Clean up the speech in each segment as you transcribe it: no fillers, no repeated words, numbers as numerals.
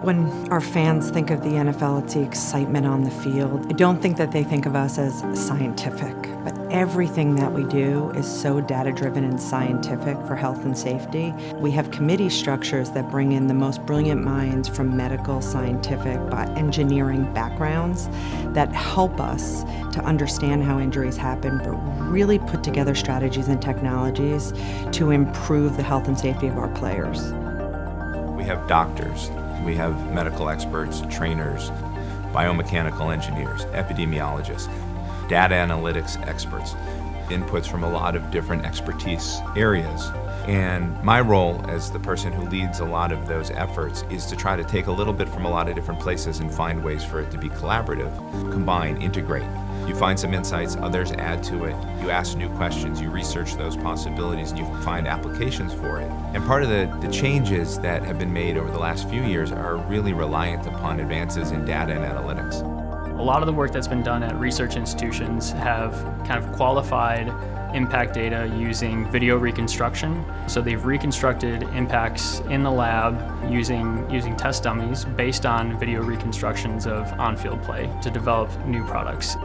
When our fans think of the NFL, it's the excitement on the field. I don't think that they think of us as scientific, but everything that we do is so data-driven and scientific for health and safety. We have committee structures that bring in the most brilliant minds from medical, scientific, engineering backgrounds that help us to understand how injuries happen, but really put together strategies and technologies to improve the health and safety of our players. We have doctors. We have medical experts, trainers, biomechanical engineers, epidemiologists, data analytics experts, inputs from a lot of different expertise areas. And my role as the person who leads a lot of those efforts is to try to take a little bit from a lot of different places and find ways for it to be collaborative, combine, integrate. You find some insights, others add to it. You ask new questions, you research those possibilities, and you find applications for it. And part of the changes that have been made over the last few years are really reliant upon advances in data and analytics. A lot of the work that's been done at research institutions have kind of qualified impact data using video reconstruction. So they've reconstructed impacts in the lab using test dummies based on video reconstructions of on-field play to develop new products.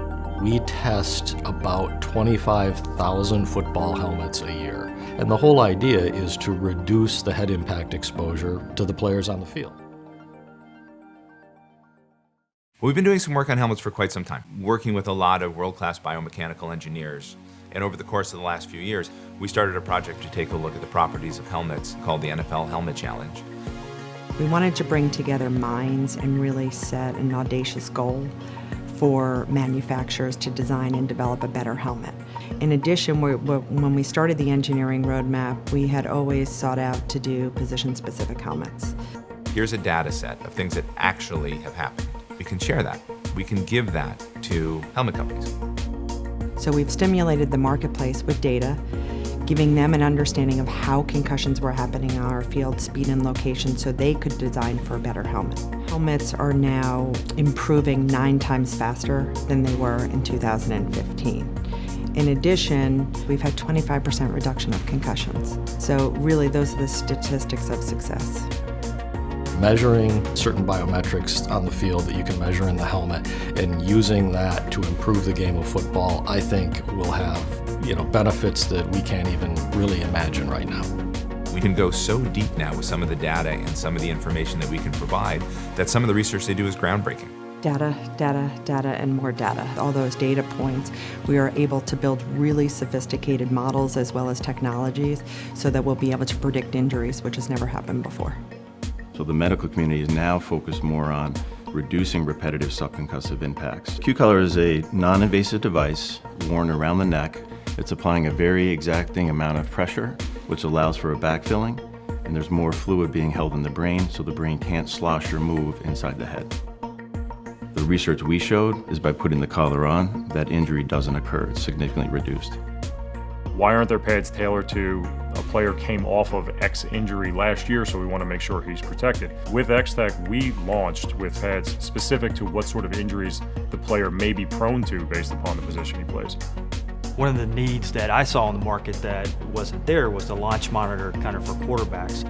We test about 25,000 football helmets a year, and the whole idea is to reduce the head impact exposure to the players on the field. We've been doing some work on helmets for quite some time, working with a lot of world-class biomechanical engineers. And over the course of the last few years, we started a project to take a look at the properties of helmets called the NFL Helmet Challenge. We wanted to bring together minds and really set an audacious goal for manufacturers to design and develop a better helmet. In addition, when we started the engineering roadmap, we had always sought out to do position-specific helmets. Here's a data set of things that actually have happened. We can share that. We can give that to helmet companies. So we've stimulated the marketplace with data, giving them an understanding of how concussions were happening on our field, speed and location, so they could design for a better helmet. Helmets are now improving 9 times faster than they were in 2015. In addition, we've had 25% reduction of concussions. So really, those are the statistics of success. Measuring certain biometrics on the field that you can measure in the helmet and using that to improve the game of football, I think will have benefits that we can't even really imagine right now. We can go so deep now with some of the data and some of the information that we can provide that some of the research they do is groundbreaking. Data, data, data, and more data. All those data points, we are able to build really sophisticated models as well as technologies so that we'll be able to predict injuries, which has never happened before. So the medical community is now focused more on reducing repetitive subconcussive impacts. Q-Collar is a non-invasive device worn around the neck. It's applying a very exacting amount of pressure, which allows for a backfilling, and there's more fluid being held in the brain, so the brain can't slosh or move inside the head. The research we showed is by putting the collar on, that injury doesn't occur. It's significantly reduced. Why aren't there pads tailored to a player came off of X injury last year, so we want to make sure he's protected? With X-Tech, we launched with pads specific to what sort of injuries the player may be prone to based upon the position he plays. One of the needs that I saw in the market that wasn't there was the launch monitor kind of for quarterbacks.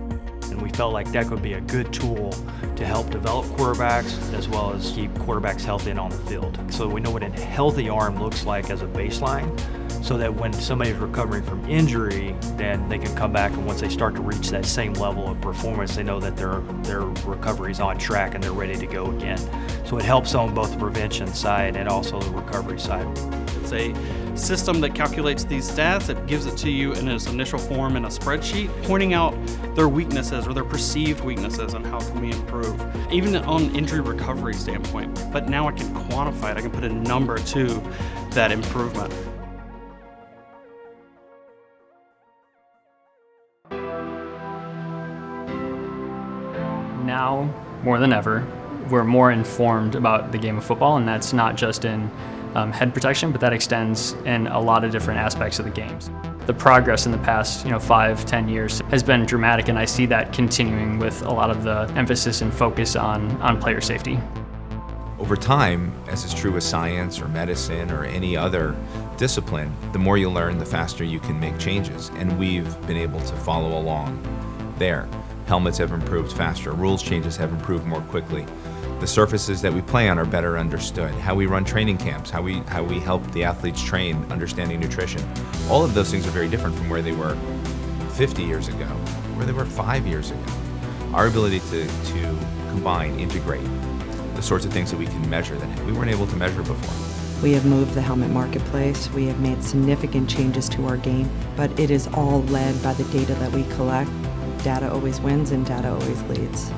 And we felt like that could be a good tool to help develop quarterbacks as well as keep quarterbacks healthy and on the field. So we know what a healthy arm looks like as a baseline, so that when somebody's recovering from injury, then they can come back, and once they start to reach that same level of performance, they know that their recovery is on track and they're ready to go again. So it helps on both the prevention side and also the recovery side. It's a system that calculates these stats. It gives it to you in its initial form in a spreadsheet, pointing out their weaknesses or their perceived weaknesses and how can we improve, even on injury recovery standpoint. But now I can quantify it. I can put a number to that improvement. Now, more than ever, we're more informed about the game of football, and that's not just in head protection, but that extends in a lot of different aspects of the games. The progress in the past 5-10 years has been dramatic, and I see that continuing with a lot of the emphasis and focus on player safety. Over time, as is true with science or medicine or any other discipline, the more you learn, the faster you can make changes, and we've been able to follow along there. Helmets have improved faster. Rules changes have improved more quickly. The surfaces that we play on are better understood. How we run training camps, how we help the athletes train, understanding nutrition. All of those things are very different from where they were 50 years ago, where they were 5 years ago. Our ability to combine, integrate the sorts of things that we can measure that we weren't able to measure before. We have moved the helmet marketplace. We have made significant changes to our game, but it is all led by the data that we collect. Data always wins and data always leads.